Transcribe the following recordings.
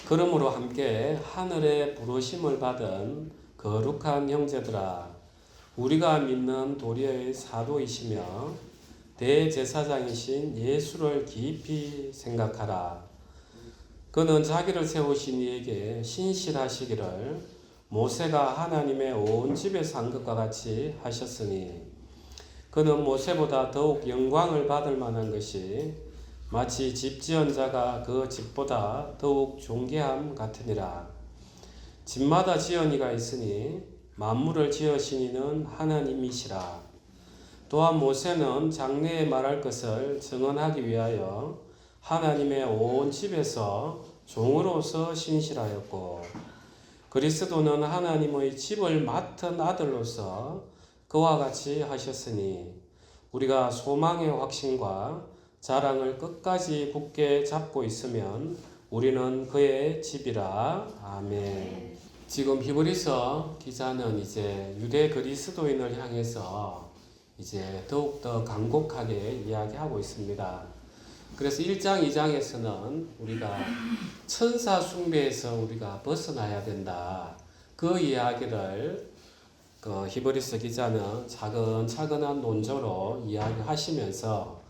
그러므로 함께 하늘의 부르심을 받은 거룩한 형제들아, 우리가 믿는 도리의 사도이시며 대제사장이신 예수를 깊이 생각하라. 그는 자기를 세우신 이에게 신실하시기를 모세가 하나님의 온 집에 산 것과 같이 하셨으니, 그는 모세보다 더욱 영광을 받을 만한 것이 마치 집 지은 자가 그 집보다 더욱 존귀함 같으니라. 집마다 지은이가 있으니 만물을 지으신 이는 하나님이시라. 또한 모세는 장래에 말할 것을 증언하기 위하여 하나님의 온 집에서 종으로서 신실하였고, 그리스도는 하나님의 집을 맡은 아들로서 그와 같이 하셨으니, 우리가 소망의 확신과 자랑을 끝까지 굳게 잡고 있으면 우리는 그의 집이라. 아멘. 지금 히브리서 기자는 이제 유대 그리스도인을 향해서 이제 더욱더 간곡하게 이야기하고 있습니다. 그래서 1장, 2장에서는 우리가 천사 숭배에서 우리가 벗어나야 된다. 그 이야기를 히브리서 기자는 차근차근한 논조로 이야기하시면서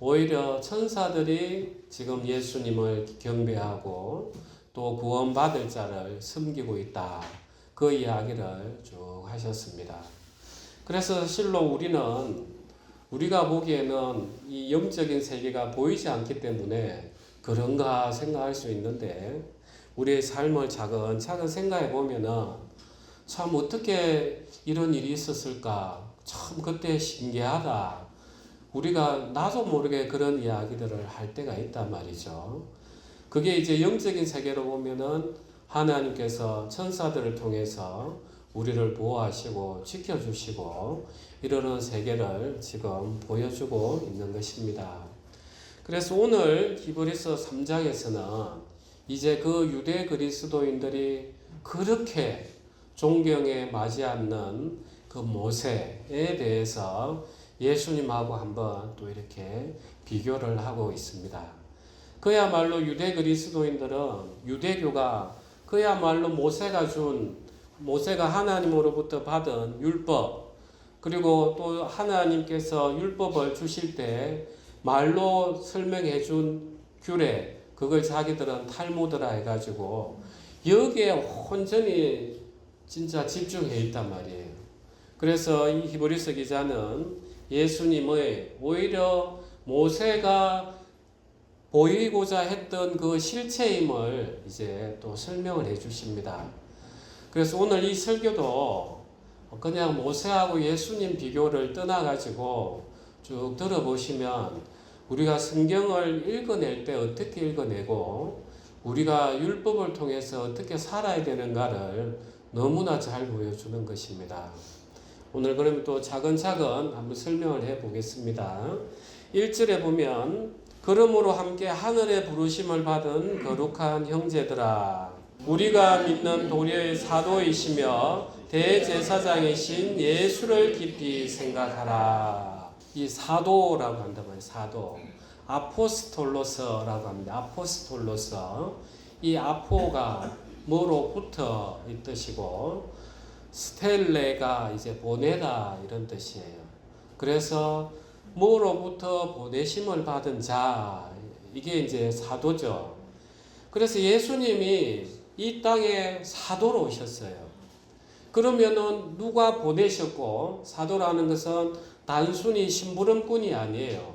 오히려 천사들이 지금 예수님을 경배하고 또 구원받을 자를 섬기고 있다. 그 이야기를 쭉 하셨습니다. 그래서 실로 우리가 보기에는 이 영적인 세계가 보이지 않기 때문에 그런가 생각할 수 있는데, 우리의 삶을 차근차근 생각해 보면은 참 어떻게 이런 일이 있었을까? 참 그때 신기하다. 우리가 나도 모르게 그런 이야기들을 할 때가 있단 말이죠. 그게 이제 영적인 세계로 보면은 하나님께서 천사들을 통해서 우리를 보호하시고 지켜주시고 이러는 세계를 지금 보여주고 있는 것입니다. 그래서 오늘 히브리서 3장에서는 이제 그 유대 그리스도인들이 그렇게 존경에 맞지 않는 그 모세에 대해서 예수님하고 한번 또 이렇게 비교를 하고 있습니다. 그야말로 유대 그리스도인들은 유대교가 그야말로 모세가 하나님으로부터 받은 율법, 그리고 또 하나님께서 율법을 주실 때 말로 설명해 준 규례, 그걸 자기들은 탈무드라 해가지고 여기에 온전히 진짜 집중해 있단 말이에요. 그래서 이 히브리서 기자는 예수님의 오히려 모세가 보이고자 했던 그 실체임을 이제 또 설명을 해 주십니다. 그래서 오늘 이 설교도 그냥 모세하고 예수님 비교를 떠나가지고 쭉 들어보시면 우리가 성경을 읽어낼 때 어떻게 읽어내고 우리가 율법을 통해서 어떻게 살아야 되는가를 너무나 잘 보여주는 것입니다. 오늘 그러면 또 차근차근 한번 설명을 해 보겠습니다. 1절에 보면, 그러므로 함께 하늘의 부르심을 받은 거룩한 형제들아, 우리가 믿는 도리의 사도이시며 대제사장이신 예수를 깊이 생각하라. 이 사도라고 한단 말이에요. 사도. 아포스톨로서라고 합니다. 아포스톨로서. 이 아포가 뭐로 붙어 이 뜻이고, 스텔레가 이제 보내다 이런 뜻이에요. 그래서 뭐로부터 보내심을 받은 자, 이게 이제 사도죠. 그래서 예수님이 이 땅에 사도로 오셨어요. 그러면은 누가 보내셨고, 사도라는 것은 단순히 심부름꾼이 아니에요.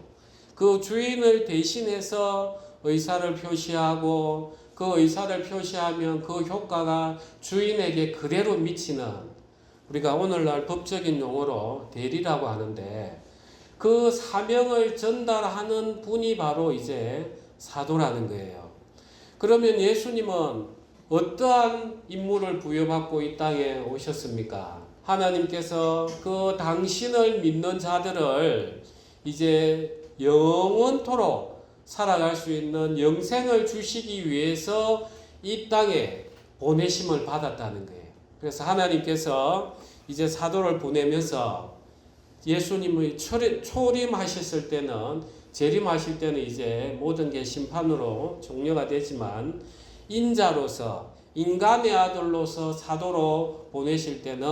그 주인을 대신해서 의사를 표시하고, 그 의사를 표시하면 그 효과가 주인에게 그대로 미치는, 우리가 오늘날 법적인 용어로 대리라고 하는데, 그 사명을 전달하는 분이 바로 이제 사도라는 거예요. 그러면 예수님은 어떠한 임무를 부여받고 이 땅에 오셨습니까? 하나님께서 그 당신을 믿는 자들을 이제 영원토록 살아갈 수 있는 영생을 주시기 위해서 이 땅에 보내심을 받았다는 거예요. 그래서 하나님께서 이제 사도를 보내면서 예수님의 초림하셨을 때는, 재림하실 때는 이제 모든 게 심판으로 종료가 되지만, 인자로서 인간의 아들로서 사도로 보내실 때는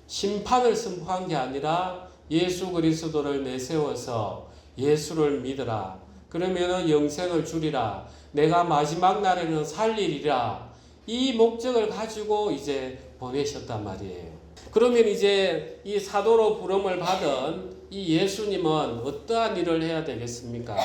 심판을 선포한 게 아니라 예수 그리스도를 내세워서 예수를 믿으라. 그러면은 영생을 주리라. 내가 마지막 날에는 살리리라. 이 목적을 가지고 이제 보내셨단 말이에요. 그러면 이제 이 사도로 부름을 받은 이 예수님은 어떠한 일을 해야 되겠습니까?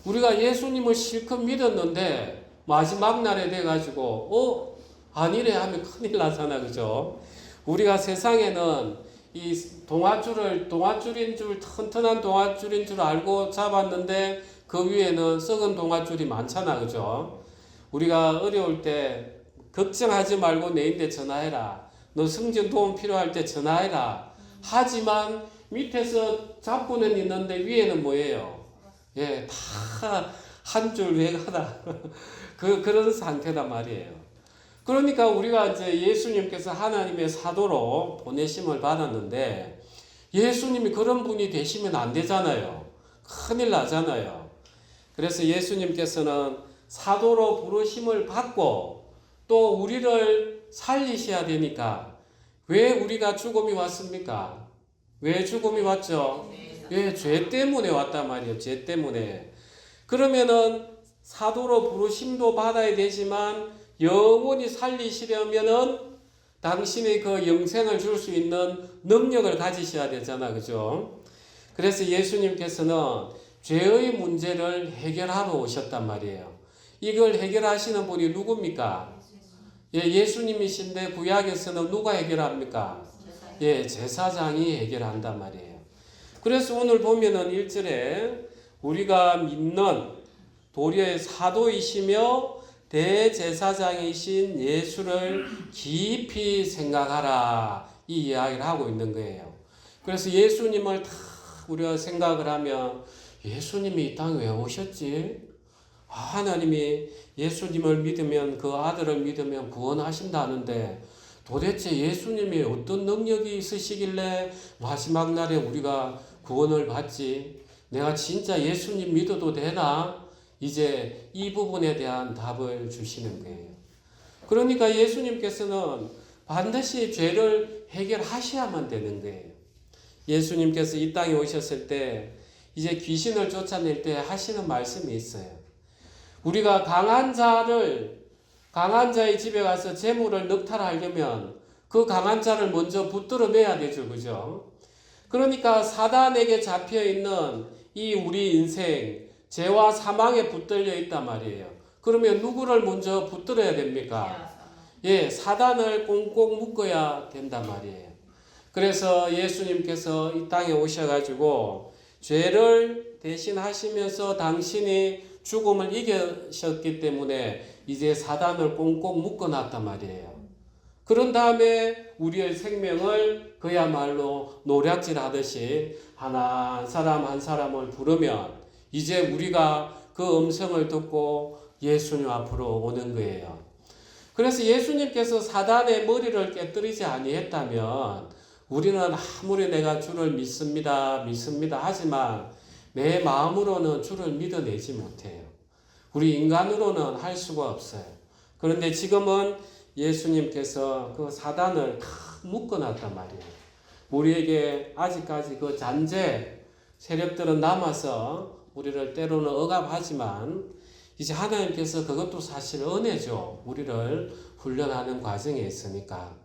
우리가 예수님을 실컷 믿었는데 마지막 날에 돼가지고 아니래 하면 큰일 나잖아, 그죠? 우리가 세상에는 이 동아줄인 줄, 튼튼한 동아줄인 줄 알고 잡았는데 그 위에는 썩은 동아줄이 많잖아, 그죠? 우리가 어려울 때 걱정하지 말고 내인데 전화해라. 너 승진 도움 필요할 때 전화해라. 하지만 밑에서 잡고는 있는데 위에는 뭐예요? 예, 다 한 줄 외가다. 그런 상태단 말이에요. 그러니까 우리가 이제 예수님께서 하나님의 사도로 보내심을 받았는데 예수님이 그런 분이 되시면 안 되잖아요. 큰일 나잖아요. 그래서 예수님께서는 사도로 부르심을 받고 또 우리를 살리셔야 되니까 왜 우리가 죽음이 왔습니까? 왜 죽음이 왔죠? 예, 죄 때문에 왔단 말이에요. 죄 때문에. 그러면은 사도로 부르심도 받아야 되지만 영원히 살리시려면은 당신의 그 영생을 줄 수 있는 능력을 가지셔야 되잖아. 그죠? 그래서 예수님께서는 죄의 문제를 해결하러 오셨단 말이에요. 이걸 해결하시는 분이 누굽니까? 예, 예수님이신데 구약에서는 누가 해결합니까? 예, 제사장이 해결한단 말이에요. 그래서 오늘 보면은 1절에 우리가 믿는 도리의 사도이시며 대제사장이신 예수를 깊이 생각하라. 이 이야기를 하고 있는 거예요. 그래서 예수님을 다 우리가 생각을 하면 예수님이 이 땅에 왜 오셨지? 하나님이 예수님을 믿으면 그 아들을 믿으면 구원하신다는데 도대체 예수님이 어떤 능력이 있으시길래 마지막 날에 우리가 구원을 받지? 내가 진짜 예수님 믿어도 되나? 이제 이 부분에 대한 답을 주시는 거예요. 그러니까 예수님께서는 반드시 죄를 해결하셔야만 되는 거예요. 예수님께서 이 땅에 오셨을 때 이제 귀신을 쫓아낼 때 하시는 말씀이 있어요. 우리가 강한 자의 집에 가서 재물을 넉탈하려면 그 강한 자를 먼저 붙들어 매야 되죠. 그죠? 그러니까 사단에게 잡혀 있는 이 우리 인생, 죄와 사망에 붙들려 있단 말이에요. 그러면 누구를 먼저 붙들어야 됩니까? 예, 사단을 꽁꽁 묶어야 된단 말이에요. 그래서 예수님께서 이 땅에 오셔가지고 죄를 대신하시면서 당신이 죽음을 이기셨기 때문에 이제 사단을 꽁꽁 묶어놨단 말이에요. 그런 다음에 우리의 생명을 그야말로 노략질 하듯이 한 사람 한 사람을 부르면 이제 우리가 그 음성을 듣고 예수님 앞으로 오는 거예요. 그래서 예수님께서 사단의 머리를 깨뜨리지 아니했다면 우리는 아무리 내가 주를 믿습니다 하지만 내 마음으로는 주를 믿어내지 못해요. 우리 인간으로는 할 수가 없어요. 그런데 지금은 예수님께서 그 사단을 다 묶어놨단 말이에요. 우리에게 아직까지 그 잔재 세력들은 남아서 우리를 때로는 억압하지만 이제 하나님께서 그것도 사실 은혜죠. 우리를 훈련하는 과정에 있으니까.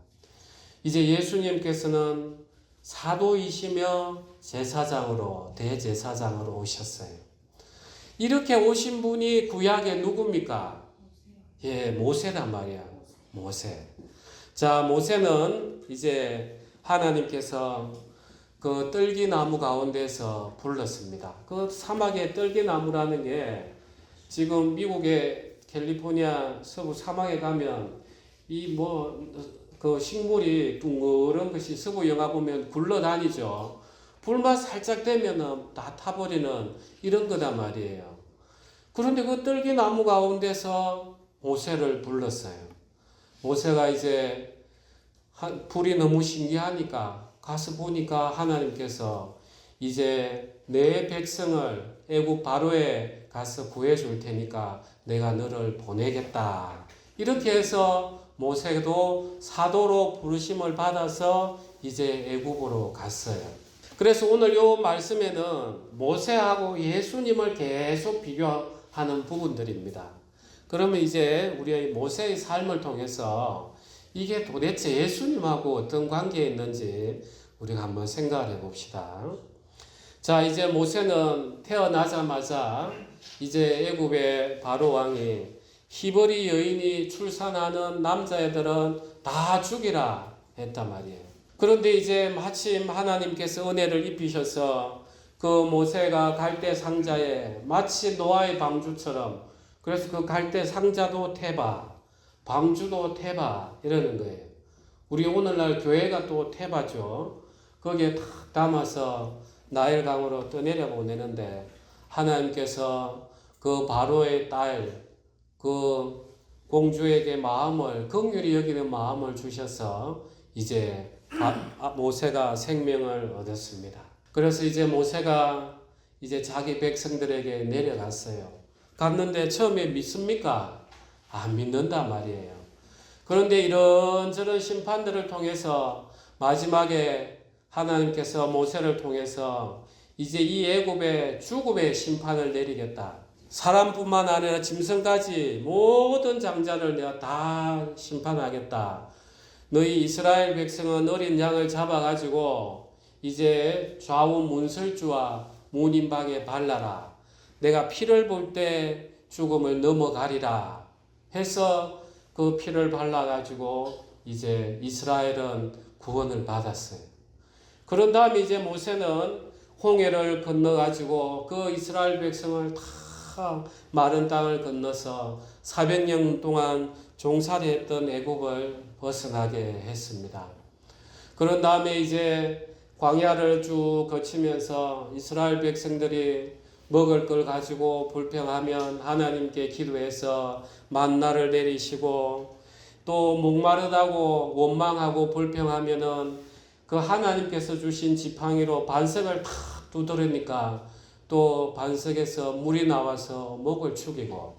이제 예수님께서는 사도이시며 제사장으로, 대제사장으로 오셨어요. 이렇게 오신 분이 구약에 누굽니까? 예, 모세란 말이야. 모세. 자, 모세는 이제 하나님께서 그 떨기나무 가운데서 불렀습니다. 그 사막의 떨기나무라는 게 지금 미국의 캘리포니아 서부 사막에 가면 그 식물이 둥그런 것이 서부 영화 보면 굴러다니죠. 불만 살짝 되면은 다 타버리는 이런 거단 말이에요. 그런데 그 떨기나무 가운데서 모세를 불렀어요. 모세가 이제 불이 너무 신기하니까 가서 보니까 하나님께서 이제 내 백성을 애굽 바로에 가서 구해줄 테니까 내가 너를 보내겠다. 이렇게 해서 모세도 사도로 부르심을 받아서 이제 애굽으로 갔어요. 그래서 오늘 이 말씀에는 모세하고 예수님을 계속 비교하는 부분들입니다. 그러면 이제 우리의 모세의 삶을 통해서 이게 도대체 예수님하고 어떤 관계에 있는지 우리가 한번 생각을 해봅시다. 자, 이제 모세는 태어나자마자 이제 애굽의 바로 왕이 히브리 여인이 출산하는 남자애들은 다 죽이라 했단 말이에요. 그런데 이제 마침 하나님께서 은혜를 입히셔서 그 모세가 갈대 상자에 마치 노아의 방주처럼, 그래서 그 갈대 상자도 태바, 방주도 태바 이러는 거예요. 우리 오늘날 교회가 또 태바죠. 거기에 탁 담아서 나일강으로 떠내려 보내는데 하나님께서 그 바로의 딸, 그 공주에게 마음을, 긍휼히 여기는 마음을 주셔서 이제 모세가 생명을 얻었습니다. 그래서 이제 모세가 이제 자기 백성들에게 내려갔어요. 갔는데 처음에 믿습니까? 안 믿는단 말이에요. 그런데 이런저런 심판들을 통해서 마지막에 하나님께서 모세를 통해서 이제 이 애굽의 죽음의 심판을 내리겠다. 사람뿐만 아니라 짐승까지 모든 장자를 내가 다 심판하겠다. 너희 이스라엘 백성은 어린 양을 잡아가지고 이제 좌우 문설주와 문인방에 발라라. 내가 피를 볼 때 죽음을 넘어가리라 해서 그 피를 발라가지고 이제 이스라엘은 구원을 받았어요. 그런 다음에 이제 모세는 홍해를 건너가지고 그 이스라엘 백성을 다 마른 땅을 건너서 400년 동안 종살이했던 애굽을 벗어나게 했습니다. 그런 다음에 이제 광야를 쭉 거치면서 이스라엘 백성들이 먹을 걸 가지고 불평하면 하나님께 기도해서 만나를 내리시고, 또 목마르다고 원망하고 불평하면은 그 하나님께서 주신 지팡이로 반석을 탁 두드리니까 또 반석에서 물이 나와서 목을 축이고,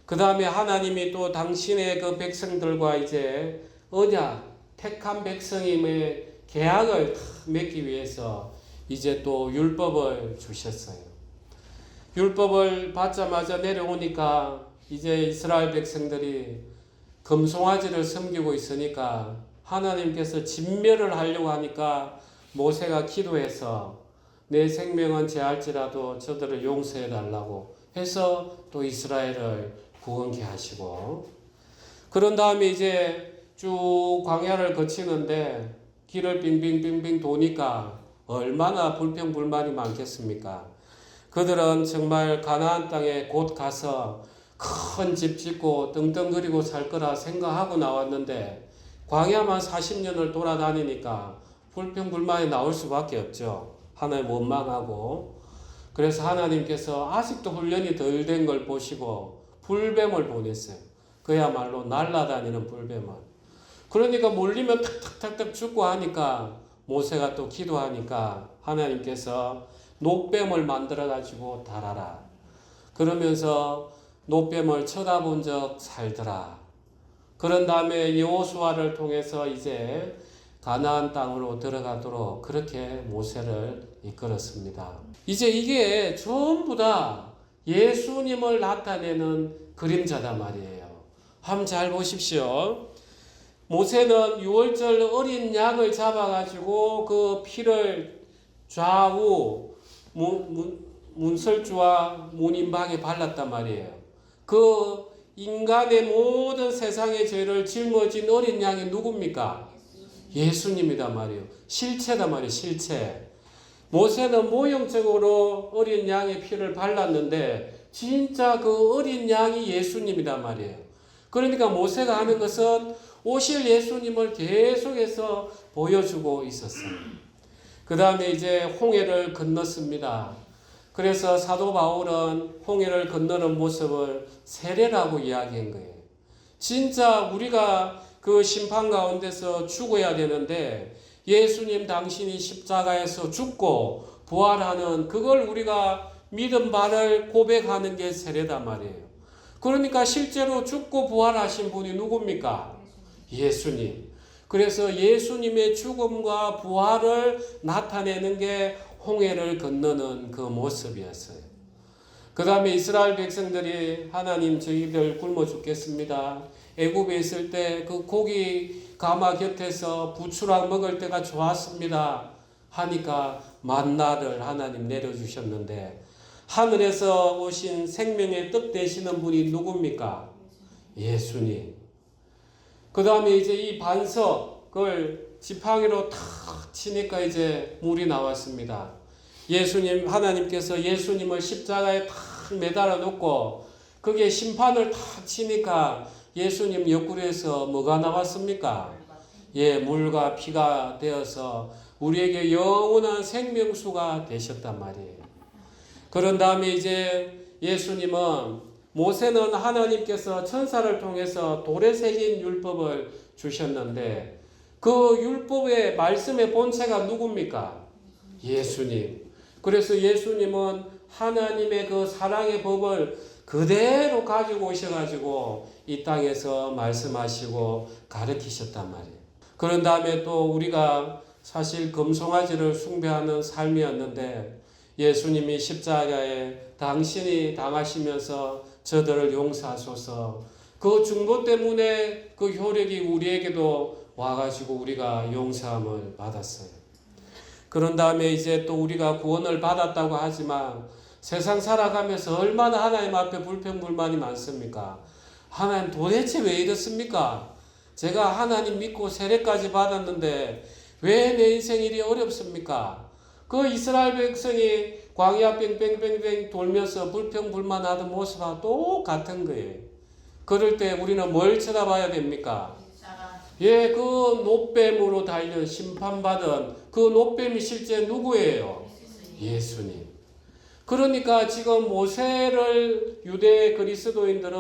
그 다음에 하나님이 또 당신의 그 백성들과 이제 언약, 택한 백성임의 계약을 맺기 위해서 이제 또 율법을 주셨어요. 율법을 받자마자 내려오니까 이제 이스라엘 백성들이 금송아지를 섬기고 있으니까 하나님께서 진멸을 하려고 하니까 모세가 기도해서 내 생명은 제할지라도 저들을 용서해 달라고 해서 또 이스라엘을 구원케 하시고, 그런 다음에 이제 쭉 광야를 거치는데 길을 빙빙빙빙 도니까 얼마나 불평불만이 많겠습니까? 그들은 정말 가나안 땅에 곧 가서 큰 집 짓고 떵떵거리고 살 거라 생각하고 나왔는데 광야만 40년을 돌아다니니까 불평불만이 나올 수밖에 없죠. 하나님 원망하고. 그래서 하나님께서 아직도 훈련이 덜 된 걸 보시고 불뱀을 보냈어요. 그야말로 날아다니는 불뱀을. 그러니까 몰리면 탁탁탁탁 죽고 하니까 모세가 또 기도하니까 하나님께서 노뱀을 만들어가지고 달아라. 그러면서 노뱀을 쳐다본 적 살더라. 그런 다음에 여호수아를 통해서 이제 가나안 땅으로 들어가도록 그렇게 모세를 이끌었습니다. 이제 이게 전부 다 예수님을 나타내는 그림자단 말이에요. 한번 잘 보십시오. 모세는 유월절 어린 양을 잡아가지고 그 피를 좌우 문설주와 문인방에 발랐단 말이에요. 그 인간의 모든 세상의 죄를 짊어진 어린 양이 누굽니까? 예수님이다 말이에요. 실체다 말이에요. 실체. 모세는 모형적으로 어린 양의 피를 발랐는데 진짜 그 어린 양이 예수님이다 말이에요. 그러니까 모세가 하는 것은 오실 예수님을 계속해서 보여주고 있었어요. 그 다음에 이제 홍해를 건넜습니다. 그래서 사도 바울은 홍해를 건너는 모습을 세례라고 이야기한 거예요. 진짜 우리가 그 심판 가운데서 죽어야 되는데 예수님 당신이 십자가에서 죽고 부활하는 그걸 우리가 믿은 바를 고백하는 게 세례단 말이에요. 그러니까 실제로 죽고 부활하신 분이 누굽니까? 예수님. 그래서 예수님의 죽음과 부활을 나타내는 게 홍해를 건너는 그 모습이었어요. 그 다음에 이스라엘 백성들이 하나님 저희들 굶어 죽겠습니다. 애굽에 있을 때 그 고기 가마 곁에서 부추랑 먹을 때가 좋았습니다. 하니까 만나를 하나님 내려주셨는데 하늘에서 오신 생명의 떡 되시는 분이 누굽니까? 예수님. 그 다음에 이제 이 반석을 지팡이로 탁 치니까 이제 물이 나왔습니다. 예수님, 하나님께서 예수님을 십자가에 탁 매달아 놓고 그게 심판을 탁 치니까 예수님 옆구리에서 뭐가 나왔습니까? 예, 물과 피가 되어서 우리에게 영원한 생명수가 되셨단 말이에요. 그런 다음에 이제 예수님은 모세는 하나님께서 천사를 통해서 돌에 새긴 율법을 주셨는데 그 율법의 말씀의 본체가 누굽니까? 예수님. 그래서 예수님은 하나님의 그 사랑의 법을 그대로 가지고 오셔가지고 이 땅에서 말씀하시고 가르치셨단 말이에요. 그런 다음에 또 우리가 사실 금송아지를 숭배하는 삶이었는데 예수님이 십자가에 당신이 당하시면서 저들을 용서하소서 그 중보 때문에 그 효력이 우리에게도 와가지고 우리가 용서함을 받았어요. 그런 다음에 이제 또 우리가 구원을 받았다고 하지만 세상 살아가면서 얼마나 하나님 앞에 불평불만이 많습니까? 하나님 도대체 왜 이렇습니까? 제가 하나님 믿고 세례까지 받았는데 왜 내 인생이 이리 어렵습니까? 그 이스라엘 백성이 광야 뺑뺑뺑뺑 돌면서 불평불만하던 모습과 똑같은 거예요. 그럴 때 우리는 뭘 쳐다봐야 됩니까? 예, 그 노뱀으로 달려 심판받은 그 노뱀이 실제 누구예요? 예수님. 그러니까 지금 모세를 유대 그리스도인들은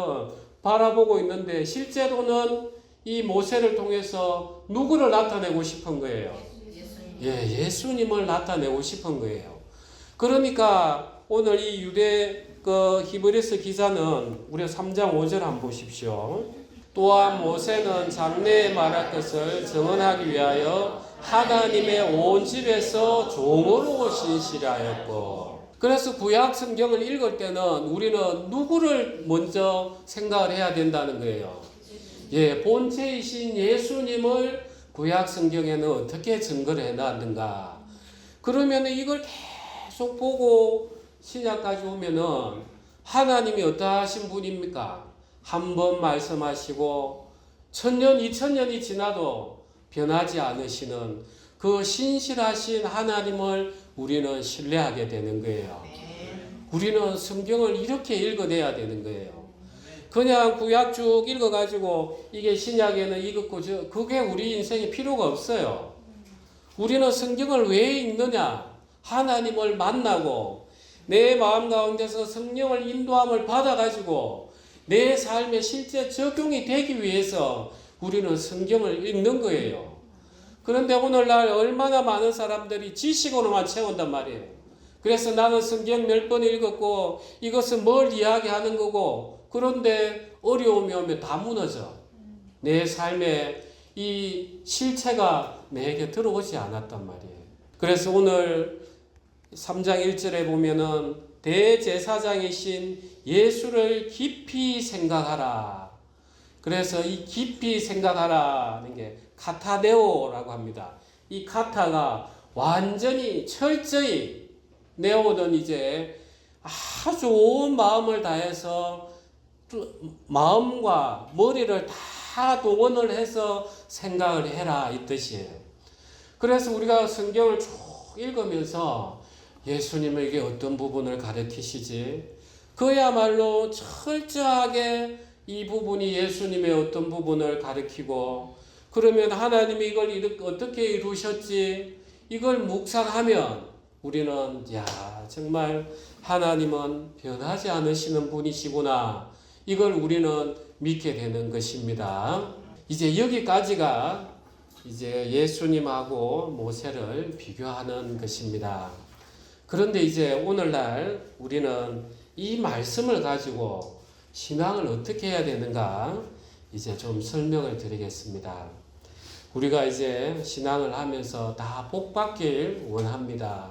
바라보고 있는데 실제로는 이 모세를 통해서 누구를 나타내고 싶은 거예요? 예, 예수님을 나타내고 싶은 거예요. 그러니까 오늘 이 유대 히브리서 기자는 우리 3장 5절 한번 보십시오. 또한 모세는 장래에 말할 것을 증언하기 위하여 하나님의 온 집에서 종으로 신실하였고. 그래서 구약 성경을 읽을 때는 우리는 누구를 먼저 생각을 해야 된다는 거예요. 예, 본체이신 예수님을 구약 성경에는 어떻게 증거를 해놨는가. 그러면 이걸 계속 보고 신약까지 오면은 하나님이 어떠하신 분입니까? 한 번 말씀하시고 1000년, 2000년이 지나도 변하지 않으시는 그 신실하신 하나님을 우리는 신뢰하게 되는 거예요. 우리는 성경을 이렇게 읽어내야 되는 거예요. 그냥 구약 쭉 읽어가지고 이게 신약에는 이것고 그게 우리 인생에 필요가 없어요. 우리는 성경을 왜 읽느냐? 하나님을 만나고 내 마음 가운데서 성령을 인도함을 받아가지고 내 삶에 실제 적용이 되기 위해서 우리는 성경을 읽는 거예요. 그런데 오늘날 얼마나 많은 사람들이 지식으로만 채운단 말이에요. 그래서 나는 성경 몇 번 읽었고 이것은 뭘 이야기하는 거고 그런데 어려움이 오면 다 무너져. 내 삶에 이 실체가 내게 들어오지 않았단 말이에요. 그래서 오늘 3장 1절에 보면은 대제사장이신 예수를 깊이 생각하라. 그래서 이 깊이 생각하라는 게 카타데오라고 합니다. 이 카타가 완전히 철저히 네오는 이제 아주 온 마음을 다해서 마음과 머리를 다 동원을 해서 생각을 해라 이 뜻이에요. 그래서 우리가 성경을 쭉 읽으면서 예수님에게 어떤 부분을 가르치시지? 그야말로 철저하게 이 부분이 예수님의 어떤 부분을 가르치고 그러면 하나님이 이걸 어떻게 이루셨지? 이걸 묵상하면 우리는 정말 하나님은 변하지 않으시는 분이시구나. 이걸 우리는 믿게 되는 것입니다. 이제 여기까지가 이제 예수님하고 모세를 비교하는 것입니다. 그런데 이제 오늘날 우리는 이 말씀을 가지고 신앙을 어떻게 해야 되는가 이제 좀 설명을 드리겠습니다. 우리가 이제 신앙을 하면서 다 복받길 원합니다.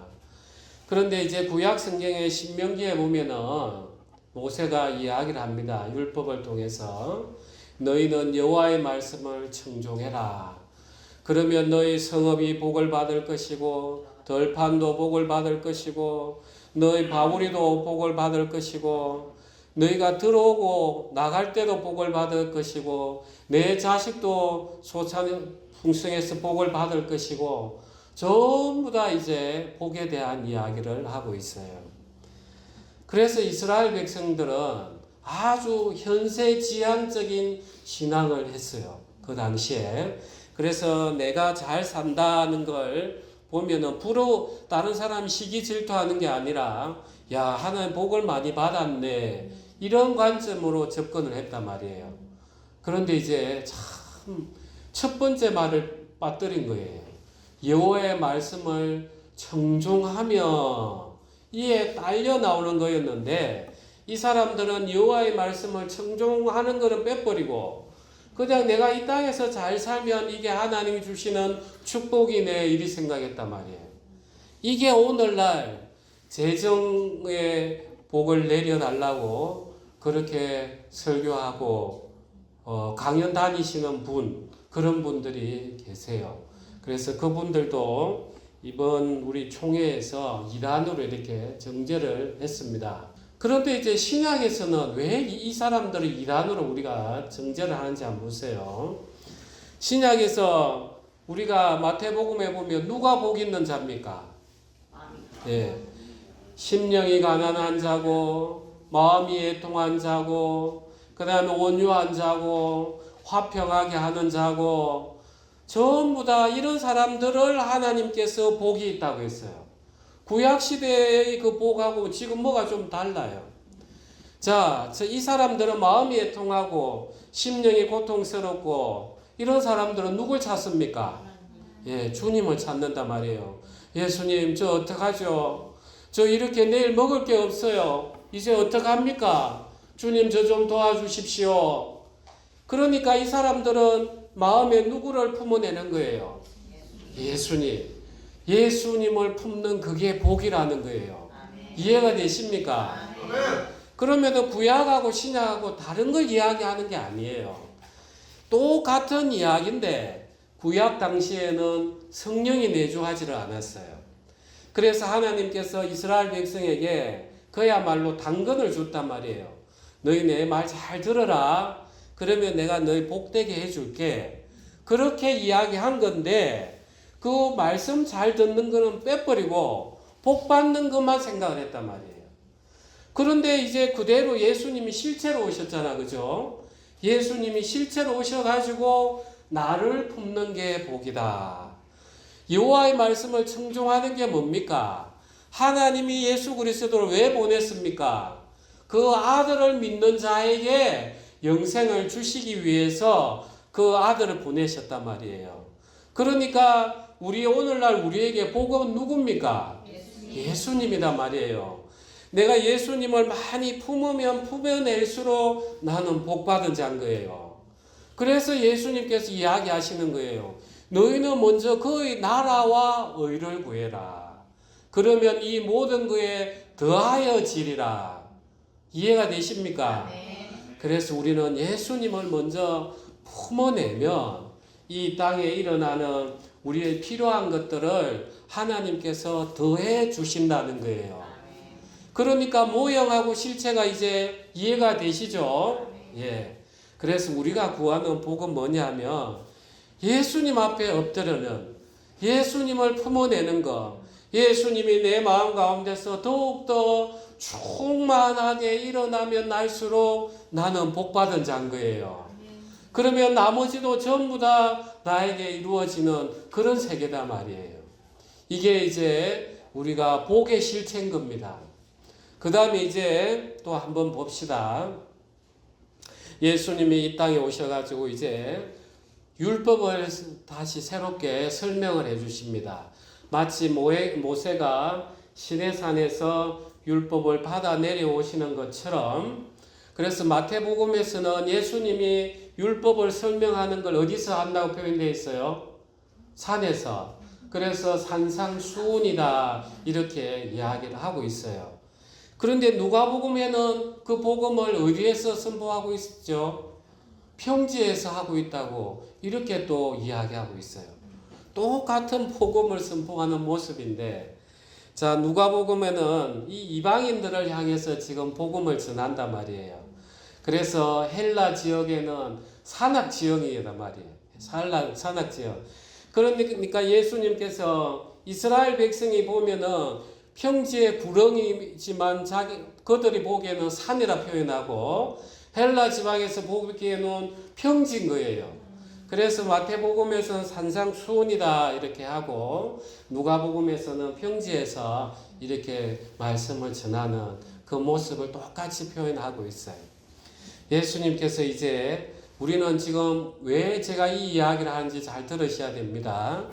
그런데 이제 구약 성경의 신명기에 보면은 모세가 이야기를 합니다. 율법을 통해서 너희는 여호와의 말씀을 청종해라. 그러면 너희 성읍이 복을 받을 것이고 들판도 복을 받을 것이고 너희 바구리도 복을 받을 것이고 너희가 들어오고 나갈 때도 복을 받을 것이고 내 자식도 소산 풍성해서 복을 받을 것이고 전부 다 이제 복에 대한 이야기를 하고 있어요. 그래서 이스라엘 백성들은 아주 현세지향적인 신앙을 했어요. 그 당시에. 그래서 내가 잘 산다는 걸 보면은 다른 사람이 시기 질투하는 게 아니라 야, 하나님 복을 많이 받았네. 이런 관점으로 접근을 했단 말이에요. 그런데 이제 참 첫 번째 말을 빠뜨린 거예요. 여호와의 말씀을 청종하며 이에 딸려 나오는 거였는데 이 사람들은 여호와의 말씀을 청종하는 것은 빼버리고 그냥 내가 이 땅에서 잘 살면 이게 하나님이 주시는 축복이네 이리 생각했단 말이에요. 이게 오늘날 재정의 복을 내려달라고 그렇게 설교하고 강연 다니시는 그런 분들이 계세요. 그래서 그분들도 이번 우리 총회에서 이단으로 이렇게 정죄를 했습니다. 그런데 이제 신약에서는 왜 이 사람들을 이단으로 우리가 정죄를 하는지 한번 보세요. 신약에서 우리가 마태복음에 보면 누가 복 있는 자입니까? 예. 심령이 가난한 자고 마음이 애통한 자고 그 다음에 온유한 자고 화평하게 하는 자고 전부 다 이런 사람들을 하나님께서 복이 있다고 했어요. 구약시대의 그 복하고 지금 뭐가 좀 달라요. 자, 이 사람들은 마음이 애통하고 심령이 고통스럽고 이런 사람들은 누굴 찾습니까? 예, 주님을 찾는단 말이에요. 예수님, 저 어떡하죠? 저 이렇게 내일 먹을 게 없어요. 이제 어떡합니까? 주님, 저 좀 도와주십시오. 그러니까 이 사람들은 마음에 누구를 품어내는 거예요? 예수님. 예수님을 품는 그게 복이라는 거예요. 이해가 되십니까? 그러면 구약하고 신약하고 다른 걸 이야기하는 게 아니에요. 똑같은 이야기인데 구약 당시에는 성령이 내주하지를 않았어요. 그래서 하나님께서 이스라엘 백성에게 그야말로 당근을 줬단 말이에요. 너희 내 말 잘 들어라. 그러면 내가 너희 복되게 해줄게. 그렇게 이야기한 건데 그 말씀 잘 듣는 거는 빼버리고 복 받는 것만 생각을 했단 말이에요. 그런데 이제 그대로 예수님이 실체로 오셨잖아. 그죠? 예수님이 실체로 오셔가지고 나를 품는 게 복이다. 여호와의 말씀을 청종하는 게 뭡니까? 하나님이 예수 그리스도를 왜 보냈습니까? 그 아들을 믿는 자에게 영생을 주시기 위해서 그 아들을 보내셨단 말이에요. 그러니까 오늘날 우리에게 복은 누굽니까? 예수님이란 말이에요. 내가 예수님을 많이 품으면 품어낼수록 나는 복받은 자인 거예요. 그래서 예수님께서 이야기하시는 거예요. 너희는 먼저 그의 나라와 의를 구해라. 그러면 이 모든 것에 더하여 지리라. 이해가 되십니까? 그래서 우리는 예수님을 먼저 품어내면 이 땅에 일어나는 우리의 필요한 것들을 하나님께서 더해 주신다는 거예요. 그러니까 모형하고 실체가 이제 이해가 되시죠? 예. 그래서 우리가 구하는 복은 뭐냐면 예수님 앞에 엎드려는 예수님을 품어내는 것. 예수님이 내 마음 가운데서 더욱더 충만하게 일어나면 날수록 나는 복받은 자인 거예요. 그러면 나머지도 전부 다 나에게 이루어지는 그런 세계다 말이에요. 이게 이제 우리가 복의 실체인 겁니다. 그 다음에 이제 또 한번 봅시다. 예수님이 이 땅에 오셔가지고 이제 율법을 다시 새롭게 설명을 해 주십니다. 마치 모세가 시내산에서 율법을 받아 내려오시는 것처럼 그래서 마태복음에서는 예수님이 율법을 설명하는 걸 어디서 한다고 표현되어 있어요? 산에서. 그래서 산상수훈이다 이렇게 이야기를 하고 있어요. 그런데 누가복음에는 그 복음을 어디에서 선포하고 있죠? 평지에서 하고 있다고 이렇게 또 이야기하고 있어요. 똑같은 복음을 선포하는 모습인데, 자, 누가복음에는 이 이방인들을 향해서 지금 복음을 전한단 말이에요. 그래서 헬라 지역에는 산악 지역이란 말이에요. 산악 지역. 그러니까 예수님께서 이스라엘 백성이 보면은 평지의 구렁이지만 그들이 보기에는 산이라 표현하고, 헬라 지방에서 보기에는 평지인 거예요. 그래서 마태복음에서는 산상수훈이다 이렇게 하고, 누가복음에서는 평지에서 이렇게 말씀을 전하는 그 모습을 똑같이 표현하고 있어요. 예수님께서 이제, 우리는 지금 왜 제가 이 이야기를 하는지 잘 들으셔야 됩니다.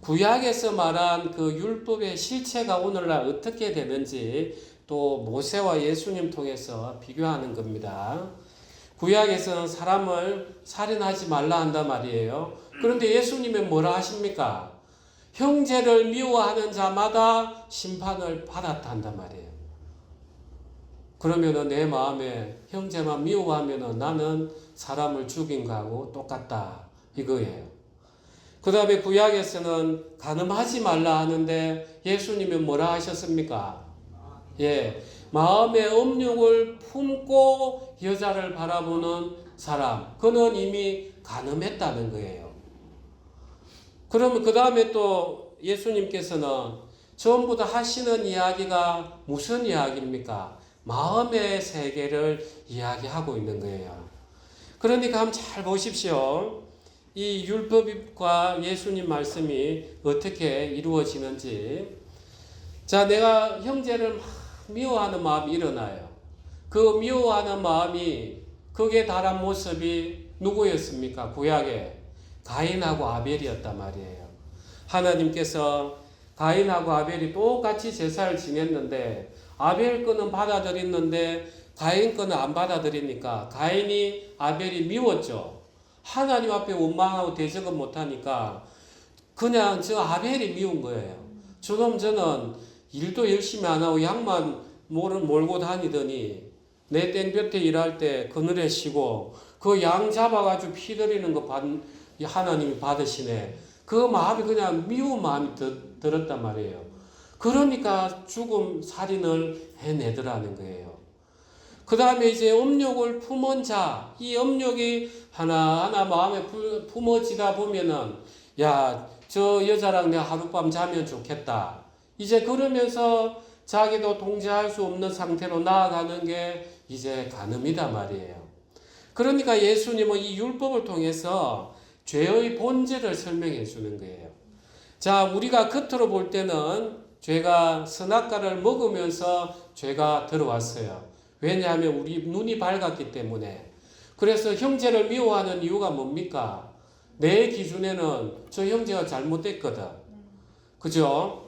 구약에서 말한 그 율법의 실체가 오늘날 어떻게 되는지 또 모세와 예수님 통해서 비교하는 겁니다. 구약에서는 사람을 살인하지 말라 한단 말이에요. 그런데 예수님은 뭐라 하십니까? 형제를 미워하는 자마다 심판을 받았다 한단 말이에요. 그러면은 내 마음에 형제만 미워하면은 나는 사람을 죽인 거하고 똑같다 이거예요. 그 다음에 구약에서는 간음하지 말라 하는데 예수님은 뭐라 하셨습니까? 예, 마음의 음욕을 품고 여자를 바라보는 사람, 그는 이미 간음했다는 거예요. 그러면 그 다음에 또 예수님께서는 전부 다 하시는 이야기가 무슨 이야기입니까? 마음의 세계를 이야기하고 있는 거예요. 그러니까 한번 잘 보십시오. 이 율법과 예수님 말씀이 어떻게 이루어지는지. 자, 내가 형제를 막 미워하는 마음이 일어나요. 그 미워하는 마음이 극에 달한 모습이 누구였습니까? 구약에 가인하고 아벨이었단 말이에요. 하나님께서 가인하고 아벨이 똑같이 제사를 지냈는데 아벨 거는 받아들였는데 가인 거는 안 받아들이니까 가인이 아벨이 미웠죠. 하나님 앞에 원망하고 대적은 못하니까 그냥 저 아벨이 미운 거예요. 저는 일도 열심히 안 하고 양만 몰고 다니더니 내 땡볕에 일할 때 그늘에 쉬고 그 양 잡아가지고 피 들이는 거 하나님이 받으시네. 그 마음이 그냥 미운 마음이 들었단 말이에요. 그러니까 죽음 살인을 해내더라는 거예요. 그 다음에 이제 음욕을 품은 자, 이 음욕이 하나하나 마음에 품어지다 보면은, 야, 저 여자랑 내가 하룻밤 자면 좋겠다. 이제 그러면서 자기도 통제할 수 없는 상태로 나아가는 게 이제 간음이다 말이에요. 그러니까 예수님은 이 율법을 통해서 죄의 본질을 설명해 주는 거예요. 자, 우리가 겉으로 볼 때는 죄가 선악과를 먹으면서 죄가 들어왔어요. 왜냐하면 우리 눈이 밝았기 때문에. 그래서 형제를 미워하는 이유가 뭡니까? 내 기준에는 저 형제가 잘못됐거든. 그죠?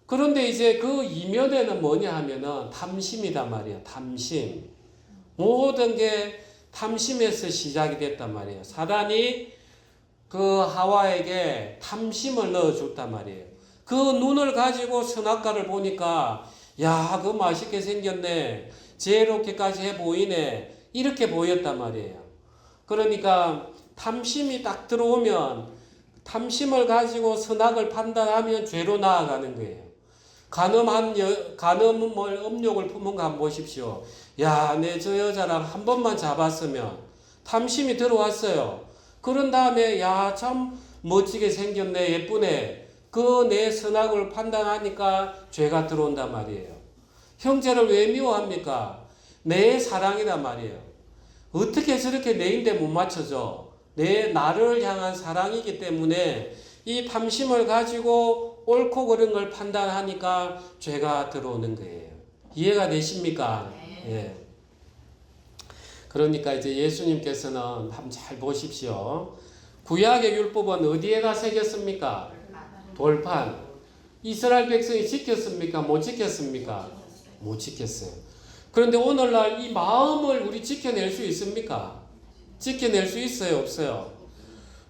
그런데 이제 그 이면에는 뭐냐 하면은 탐심이다 말이에요. 탐심. 모든 게 탐심에서 시작이 됐단 말이에요. 사단이 그 하와에게 탐심을 넣어줬단 말이에요. 그 눈을 가지고 선악과를 보니까 야, 그거 맛있게 생겼네. 지혜롭게까지 해 보이네. 이렇게 보였단 말이에요. 그러니까 탐심이 딱 들어오면 탐심을 가지고 선악을 판단하면 죄로 나아가는 거예요. 간음을 음욕을 품은 거 한번 보십시오. 야, 내 저 여자랑 한 번만 잡았으면 탐심이 들어왔어요. 그런 다음에 야, 참 멋지게 생겼네. 예쁘네. 그 내 선악을 판단하니까 죄가 들어온단 말이에요. 형제를 왜 미워합니까? 내 사랑이란 말이에요. 어떻게 저렇게 내인데 못 맞춰줘? 나를 향한 사랑이기 때문에 이 탐심을 가지고 옳고 그른 걸 판단하니까 죄가 들어오는 거예요. 이해가 되십니까? 예. 그러니까 이제 예수님께서는 한번 잘 보십시오. 구약의 율법은 어디에다 새겼습니까? 돌판. 이스라엘 백성이 지켰습니까? 못 지켰습니까? 못 지켰어요. 그런데 오늘날 이 마음을 우리 지켜낼 수 있습니까? 지켜낼 수 있어요, 없어요?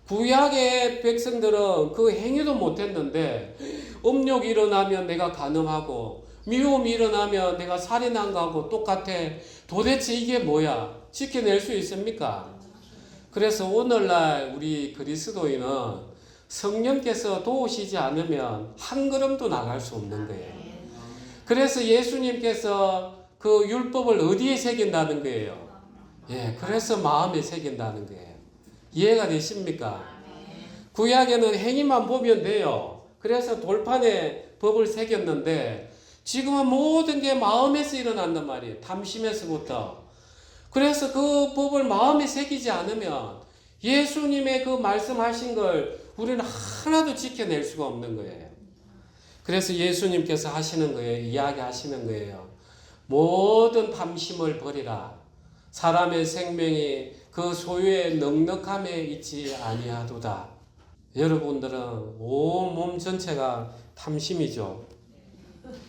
구약의 백성들은 그 행위도 못했는데 음욕이 일어나면 내가 간음하고 미움이 일어나면 내가 살인한 거하고 똑같아. 도대체 이게 뭐야? 지켜낼 수 있습니까? 그래서 오늘날 우리 그리스도인은 성령께서 도우시지 않으면 한 걸음도 나갈 수 없는 거예요. 그래서 예수님께서 그 율법을 어디에 새긴다는 거예요? 예, 그래서 마음에 새긴다는 거예요. 이해가 되십니까? 구약에는 행위만 보면 돼요. 그래서 돌판에 법을 새겼는데 지금은 모든 게 마음에서 일어난단 말이에요. 탐심에서부터. 그래서 그 법을 마음에 새기지 않으면 예수님의 그 말씀하신 걸 우리는 하나도 지켜낼 수가 없는 거예요. 그래서 예수님께서 하시는 거예요. 이야기하시는 거예요. 모든 탐심을 버리라. 사람의 생명이 그 소유의 넉넉함에 있지 아니하도다. 여러분들은 온 몸 전체가 탐심이죠.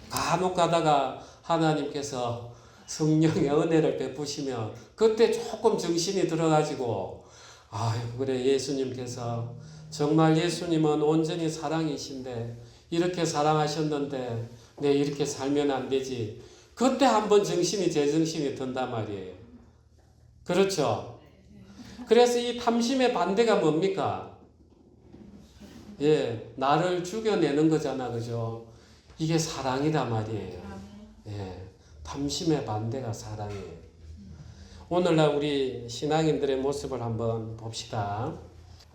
간혹 가다가 하나님께서 성령의 은혜를 베푸시면 그때 조금 정신이 들어가지고 아유 그래 예수님께서 정말 예수님은 온전히 사랑이신데 이렇게 사랑하셨는데 내 이렇게 살면 안 되지. 그때 한번 정신이 제정신이 든단 말이에요. 그렇죠? 그래서 이 탐심의 반대가 뭡니까? 예, 나를 죽여내는 거잖아, 그죠? 이게 사랑이다 말이에요. 예, 탐심의 반대가 사랑이에요. 오늘날 우리 신앙인들의 모습을 한번 봅시다.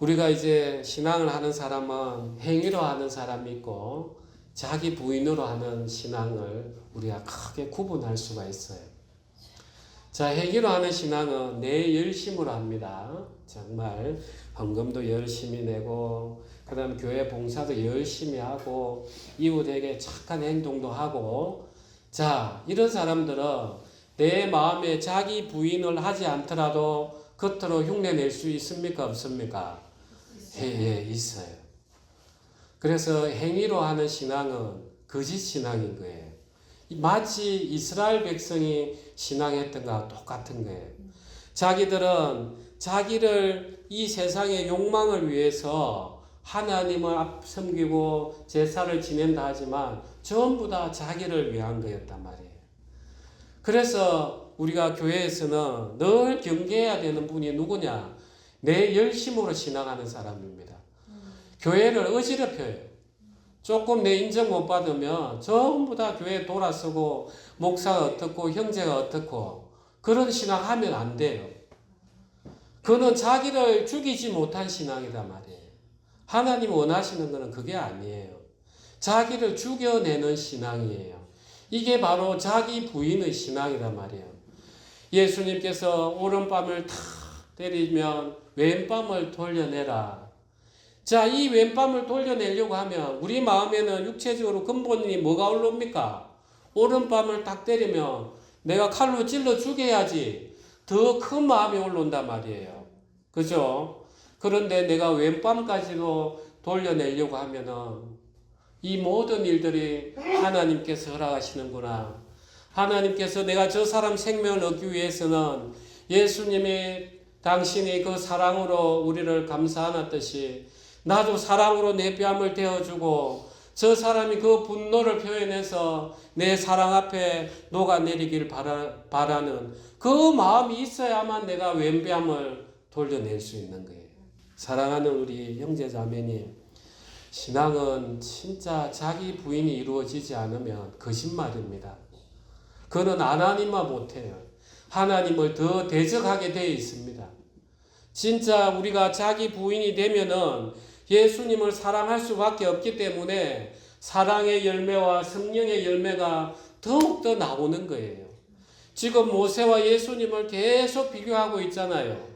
우리가 이제 신앙을 하는 사람은 행위로 하는 사람이 있고 자기 부인으로 하는 신앙을 우리가 크게 구분할 수가 있어요. 자, 행위로 하는 신앙은 내 열심으로 합니다. 정말 헌금도 열심히 내고 그 다음에 교회 봉사도 열심히 하고 이웃에게 착한 행동도 하고 자, 이런 사람들은 내 마음에 자기 부인을 하지 않더라도 겉으로 흉내낼 수 있습니까? 없습니까? 예, 있어요. 그래서 행위로 하는 신앙은 거짓 신앙인 거예요. 마치 이스라엘 백성이 신앙했던 것과 똑같은 거예요. 자기들은 자기를 이 세상의 욕망을 위해서 하나님을 섬기고 제사를 지낸다 하지만 전부 다 자기를 위한 거였단 말이에요. 그래서 우리가 교회에서는 늘 경계해야 되는 분이 누구냐? 내 열심으로 신앙하는 사람입니다. 교회를 어지럽혀요. 조금 내 인정 못 받으면 전부 다 교회에 돌아서고 목사가 어떻고 형제가 어떻고 그런 신앙하면 안 돼요. 그는 자기를 죽이지 못한 신앙이다 말이에요. 하나님 원하시는 것은 그게 아니에요. 자기를 죽여내는 신앙이에요. 이게 바로 자기 부인의 신앙이다 말이에요. 예수님께서 오른밤을 탁 때리면 왼밤을 돌려내라. 자, 이 왼밤을 돌려내려고 하면 우리 마음에는 육체적으로 근본이 뭐가 올라옵니까? 오른밤을 딱 때리면 내가 칼로 찔러 죽여야지 더 큰 마음이 올라온단 말이에요. 그죠? 그런데 내가 왼밤까지도 돌려내려고 하면은 이 모든 일들이 하나님께서 허락하시는구나. 하나님께서 내가 저 사람 생명을 얻기 위해서는 예수님이 당신이 그 사랑으로 우리를 감싸안았듯이 나도 사랑으로 내 뺨을 대어주고 저 사람이 그 분노를 표현해서 내 사랑 앞에 녹아내리길 바라는 그 마음이 있어야만 내가 왼뺨을 돌려낼 수 있는 거예요. 사랑하는 우리 형제자매님, 신앙은 진짜 자기 부인이 이루어지지 않으면 거짓말입니다. 그는 하나님만 못해요. 하나님을 더 대적하게 되어 있습니다. 진짜 우리가 자기 부인이 되면은 예수님을 사랑할 수밖에 없기 때문에 사랑의 열매와 성령의 열매가 더욱더 나오는 거예요. 지금 모세와 예수님을 계속 비교하고 있잖아요.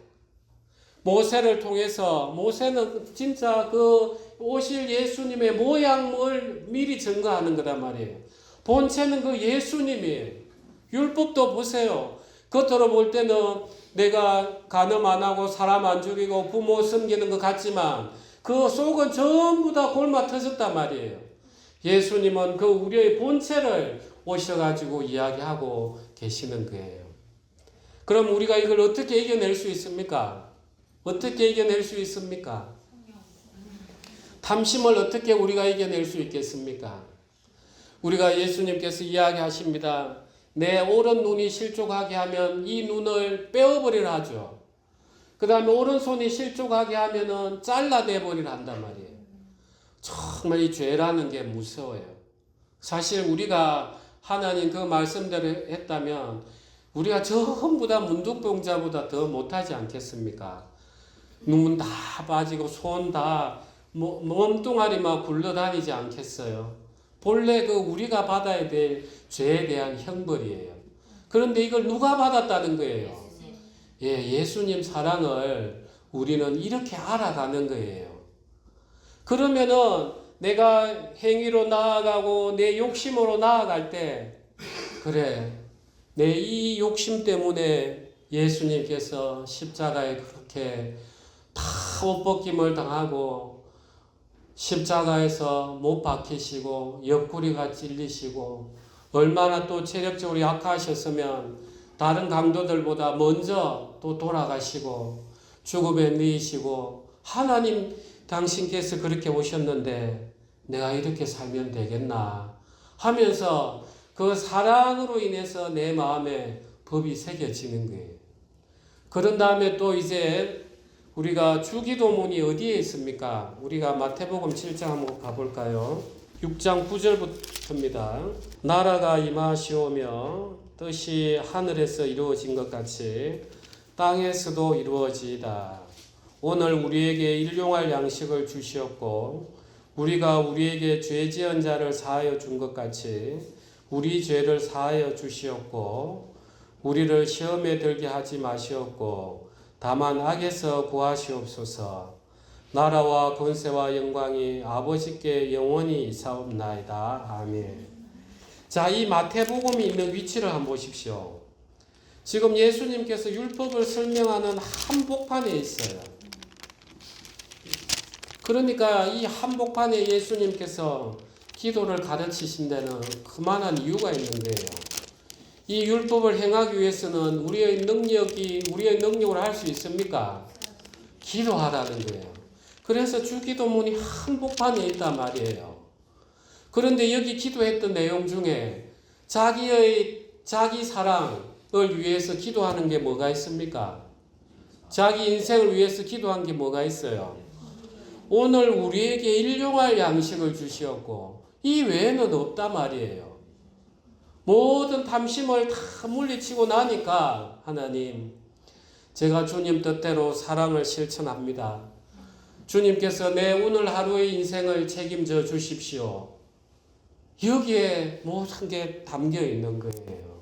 모세를 통해서 모세는 진짜 그 오실 예수님의 모양을 미리 증거하는 거란 말이에요. 본체는 그 예수님이에요. 율법도 보세요. 겉으로 볼 때는 내가 간음 안 하고 사람 안 죽이고 부모 섬기는 것 같지만 그 속은 전부 다 골마 터졌단 말이에요. 예수님은 그 우리의 본체를 오셔가지고 이야기하고 계시는 거예요. 그럼 우리가 이걸 어떻게 이겨낼 수 있습니까? 어떻게 이겨낼 수 있습니까? 탐심을 어떻게 우리가 이겨낼 수 있겠습니까? 우리가 예수님께서 이야기하십니다. 내 오른 눈이 실족하게 하면 이 눈을 빼어버리라 하죠. 그 다음에 오른손이 실족하게 하면은 잘라내버리라 한단 말이에요. 정말 이 죄라는 게 무서워요. 사실 우리가 하나님 그 말씀대로 했다면 우리가 전부 다 문둥병자보다 더 못하지 않겠습니까? 눈 다 빠지고 손 다 몸뚱아리 막 굴러다니지 않겠어요? 본래 그 우리가 받아야 될 죄에 대한 형벌이에요. 그런데 이걸 누가 받았다는 거예요? 예수님 사랑을 우리는 이렇게 알아가는 거예요. 그러면은 내가 행위로 나아가고 내 욕심으로 나아갈 때, 그래, 내 이 욕심 때문에 예수님께서 십자가에 그렇게 다 옷벗김을 당하고 십자가에서 못 박히시고 옆구리가 찔리시고 얼마나 또 체력적으로 약하셨으면 다른 강도들보다 먼저 또 돌아가시고 죽음에 누이시고 하나님 당신께서 그렇게 오셨는데 내가 이렇게 살면 되겠나 하면서 그 사랑으로 인해서 내 마음에 법이 새겨지는 거예요. 그런 다음에 또 이제 우리가 주기도문이 어디에 있습니까? 우리가 마태복음 7장 한번 가볼까요? 6장 9절부터입니다. 나라가 임하시오며 뜻이 하늘에서 이루어진 것 같이 땅에서도 이루어지이다. 오늘 우리에게 일용할 양식을 주시었고 우리가 우리에게 죄 지은 자를 사하여 준 것 같이 우리 죄를 사하여 주시었고 우리를 시험에 들게 하지 마시었고 다만 악에서 구하시옵소서. 나라와 권세와 영광이 아버지께 영원히 있사옵나이다. 아멘. 자, 이 마태복음이 있는 위치를 한번 보십시오. 지금 예수님께서 율법을 설명하는 한복판에 있어요. 그러니까 이 한복판에 예수님께서 기도를 가르치신 데는 그만한 이유가 있는 거예요. 이 율법을 행하기 위해서는 우리의 능력으로 할 수 있습니까? 기도하라는 거예요. 그래서 주기도문이 한복판에 있단 말이에요. 그런데 여기 기도했던 내용 중에 자기 사랑을 위해서 기도하는 게 뭐가 있습니까? 자기 인생을 위해서 기도한 게 뭐가 있어요? 오늘 우리에게 일용할 양식을 주시었고 이 외에는 없단 말이에요. 모든 탐심을 다 물리치고 나니까 하나님, 제가 주님 뜻대로 사랑을 실천합니다. 주님께서 내 오늘 하루의 인생을 책임져 주십시오. 여기에 모든 게 담겨 있는 거예요.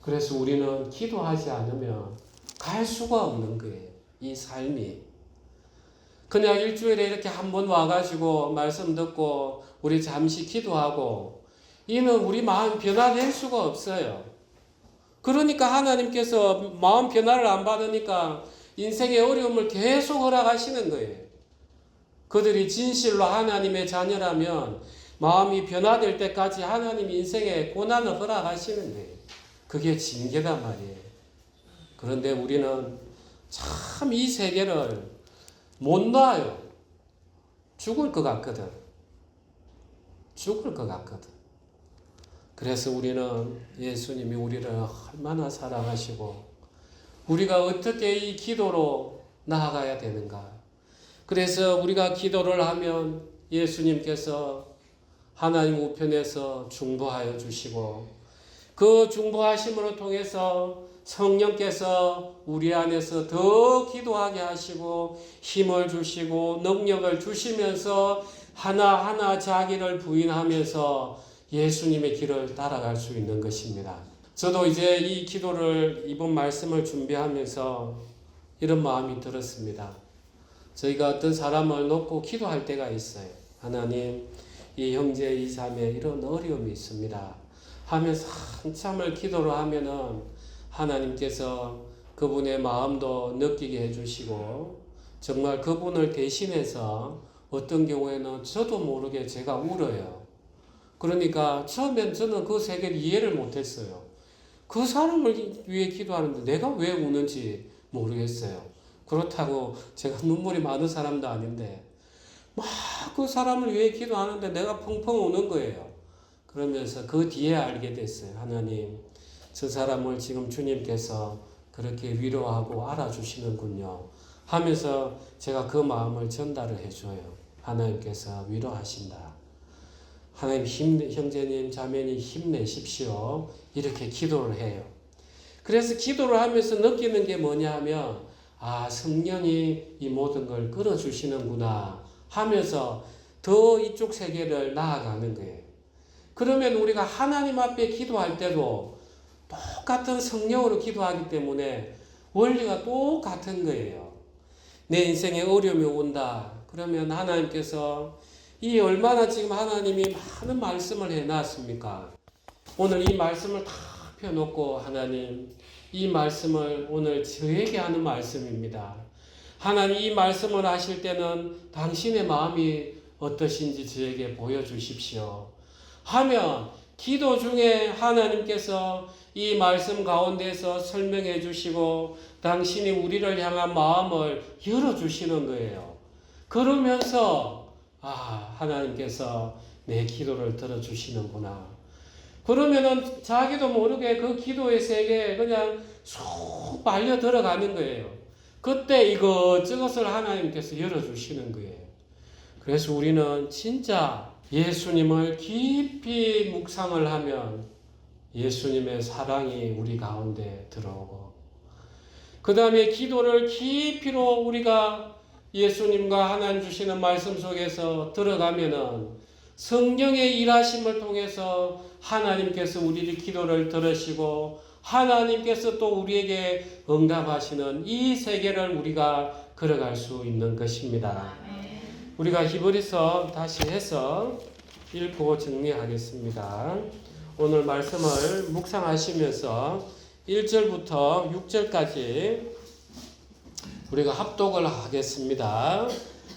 그래서 우리는 기도하지 않으면 갈 수가 없는 거예요. 이 삶이. 그냥 일주일에 이렇게 한번 와가지고 말씀 듣고 우리 잠시 기도하고 이는 우리 마음 변화될 수가 없어요. 그러니까 하나님께서 마음 변화를 안 받으니까 인생의 어려움을 계속 허락하시는 거예요. 그들이 진실로 하나님의 자녀라면 마음이 변화될 때까지 하나님 인생의 고난을 허락하시는 거예요. 그게 징계단 말이에요. 그런데 우리는 참 이 세계를 못 놔요. 죽을 것 같거든. 죽을 것 같거든. 그래서 우리는 예수님이 우리를 얼마나 사랑하시고 우리가 어떻게 이 기도로 나아가야 되는가. 그래서 우리가 기도를 하면 예수님께서 하나님 우편에서 중보하여 주시고 그 중보하심으로 통해서 성령께서 우리 안에서 더 기도하게 하시고 힘을 주시고 능력을 주시면서 하나하나 자기를 부인하면서 예수님의 길을 따라갈 수 있는 것입니다. 저도 이제 이 기도를 이번 말씀을 준비하면서 이런 마음이 들었습니다. 저희가 어떤 사람을 놓고 기도할 때가 있어요. 하나님, 이 형제 이 자매 이런 어려움이 있습니다 하면서 한참을 기도를 하면은 하나님께서 그분의 마음도 느끼게 해주시고 정말 그분을 대신해서 어떤 경우에는 저도 모르게 제가 울어요. 그러니까 처음엔 저는 그 세계를 이해를 못했어요. 그 사람을 위해 기도하는데 내가 왜 우는지 모르겠어요. 그렇다고 제가 눈물이 많은 사람도 아닌데 막 그 사람을 위해 기도하는데 내가 펑펑 우는 거예요. 그러면서 그 뒤에 알게 됐어요. 하나님, 저 사람을 지금 주님께서 그렇게 위로하고 알아주시는군요 하면서 제가 그 마음을 전달을 해줘요. 하나님께서 위로하신다. 하나님 형제님 자매님 힘내십시오. 이렇게 기도를 해요. 그래서 기도를 하면서 느끼는 게 뭐냐 하면 성령이 이 모든 걸 끌어주시는구나 하면서 더 이쪽 세계를 나아가는 거예요. 그러면 우리가 하나님 앞에 기도할 때도 똑같은 성령으로 기도하기 때문에 원리가 똑같은 거예요. 내 인생에 어려움이 온다. 그러면 하나님께서 이 얼마나 지금 하나님이 많은 말씀을 해놨습니까? 오늘 이 말씀을 다 펴놓고 하나님 이 말씀을 오늘 저에게 하는 말씀입니다. 하나님 이 말씀을 하실 때는 당신의 마음이 어떠신지 저에게 보여주십시오. 하면 기도 중에 하나님께서 이 말씀 가운데서 설명해 주시고 당신이 우리를 향한 마음을 열어주시는 거예요. 그러면서 하나님께서 내 기도를 들어주시는구나. 그러면은 자기도 모르게 그 기도의 세계에 그냥 쏙 빨려 들어가는 거예요. 그때 이것저것을 하나님께서 열어주시는 거예요. 그래서 우리는 진짜 예수님을 깊이 묵상을 하면 예수님의 사랑이 우리 가운데 들어오고 그 다음에 기도를 깊이로 우리가 예수님과 하나님 주시는 말씀 속에서 들어가면은 성령의 일하심을 통해서 하나님께서 우리의 기도를 들으시고 하나님께서 또 우리에게 응답하시는 이 세계를 우리가 걸어갈 수 있는 것입니다. 우리가 히브리서 다시 해서 읽고 정리하겠습니다. 오늘 말씀을 묵상하시면서 1절부터 6절까지 우리가 합독을 하겠습니다.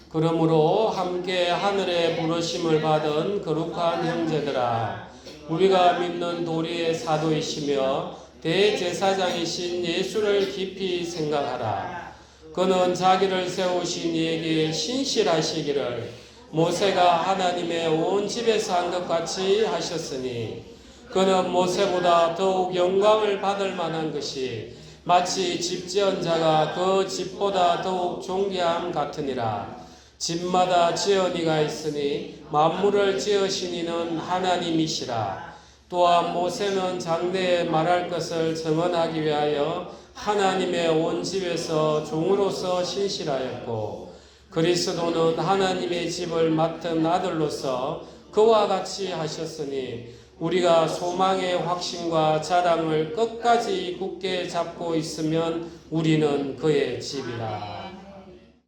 그러므로 함께 하늘의 부르심을 받은 거룩한 형제들아, 우리가 믿는 도리의 사도이시며 대제사장이신 예수를 깊이 생각하라. 그는 자기를 세우신 이에게 신실하시기를 모세가 하나님의 온 집에서 한 것 같이 하셨으니 그는 모세보다 더욱 영광을 받을 만한 것이 마치 집 지은 자가 그 집보다 더욱 존귀함 같으니라. 집마다 지은이가 있으니 만물을 지으신 이는 하나님이시라. 또한 모세는 장래에 말할 것을 증언하기 위하여 하나님의 온 집에서 종으로서 신실하였고 그리스도는 하나님의 집을 맡은 아들로서 그와 같이 하셨으니 우리가 소망의 확신과 자랑을 끝까지 굳게 잡고 있으면 우리는 그의 집이라.